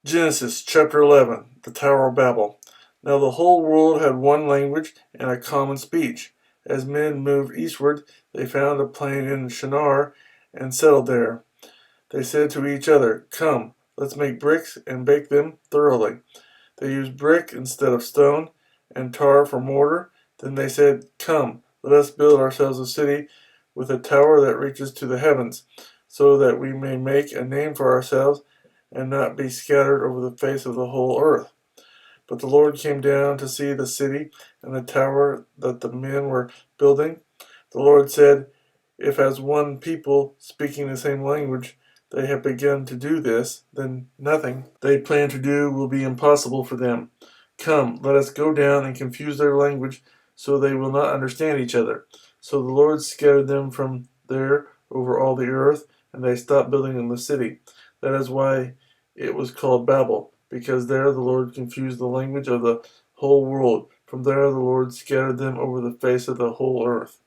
Genesis chapter 11 The Tower of Babel. Now the whole world had one language and a common speech. As men moved eastward, they found a plain in Shinar and settled there. They said to each other, "Come, let's make bricks and bake them thoroughly." They used brick instead of stone and tar for mortar. Then they said, "Come, let us build ourselves a city with a tower that reaches to the heavens, so that we may make a name for ourselves and not be scattered over the face of the whole earth." But the Lord came down to see the city and the tower that the men were building. The Lord said, "If as one people speaking the same language they have begun to do this, then nothing they plan to do will be impossible for them. Come, let us go down and confuse their language so they will not understand each other." So the Lord scattered them from there over all the earth, and they stopped building in the city. That is why it was called Babel, because there the Lord confused the language of the whole world. From there the Lord scattered them over the face of the whole earth.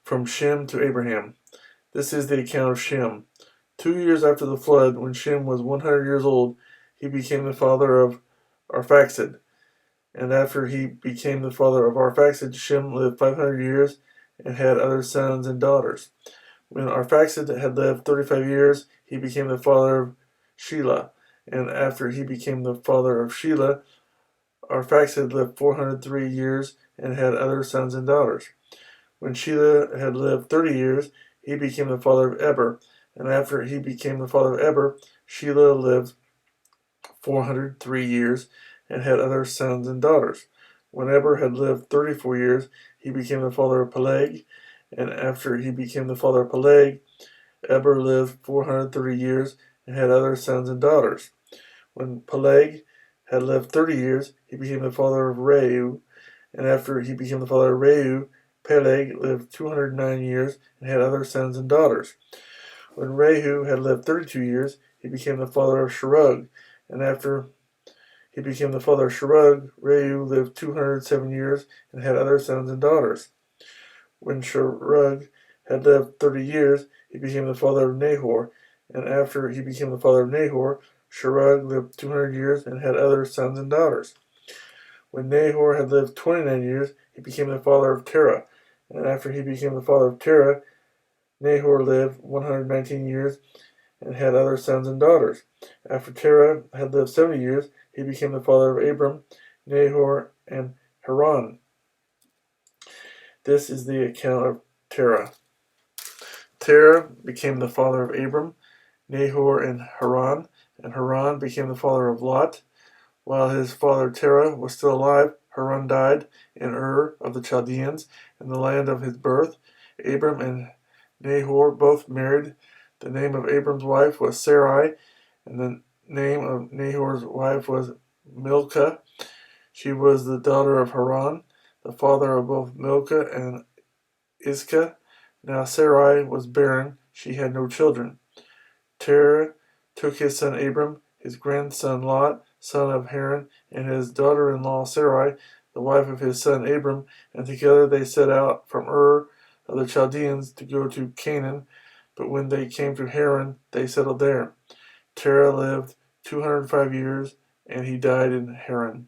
From Shem to Abraham. This is the account of Shem. 2 years after the flood, when Shem was 100 years old, he became the father of Arphaxad. And after he became the father of Arphaxad, Shem lived 500 years and had other sons and daughters. When Arphaxad had lived 35 years, he became the father of Shelah. And after he became the father of Shelah, Arphaxad lived 403 years and had other sons and daughters. When Shelah had lived 30 years, he became the father of Eber. And after he became the father of Eber, Shelah lived 403 years and had other sons and daughters. When Eber had lived 34 years, he became the father of Peleg. And after he became the father of Peleg, Eber lived 430 years and had other sons and daughters. When Peleg had lived 30 years, he became the father of Reu. And after he became the father of Reu, Peleg lived 209 years and had other sons and daughters. When Reu had lived 32 years, he became the father of Sherug. And after he became the father of Sherug, Reu lived 207 years and had other sons and daughters. When Sherug had lived 30 years, he became the father of Nahor. And after he became the father of Nahor, Sherug lived 200 years and had other sons and daughters. When Nahor had lived 29 years, he became the father of Terah. And after he became the father of Terah, Nahor lived 119 years and had other sons and daughters. After Terah had lived 70 years, he became the father of Abram, Nahor, and Haran. This is the account of Terah. Terah became the father of Abram, Nahor, and Haran became the father of Lot. While his father Terah was still alive, Haran died in Ur of the Chaldeans, in the land of his birth. Abram and Nahor both married. The name of Abram's wife was Sarai, and the name of Nahor's wife was Milcah. She was the daughter of Haran, the father of both Milcah and Iscah. Now Sarai was barren, she had no children. Terah took his son Abram, his grandson Lot, son of Haran, and his daughter-in-law Sarai, the wife of his son Abram, and together they set out from Ur of the Chaldeans to go to Canaan. But when they came to Haran, they settled there. Terah lived 205 years, and he died in Haran.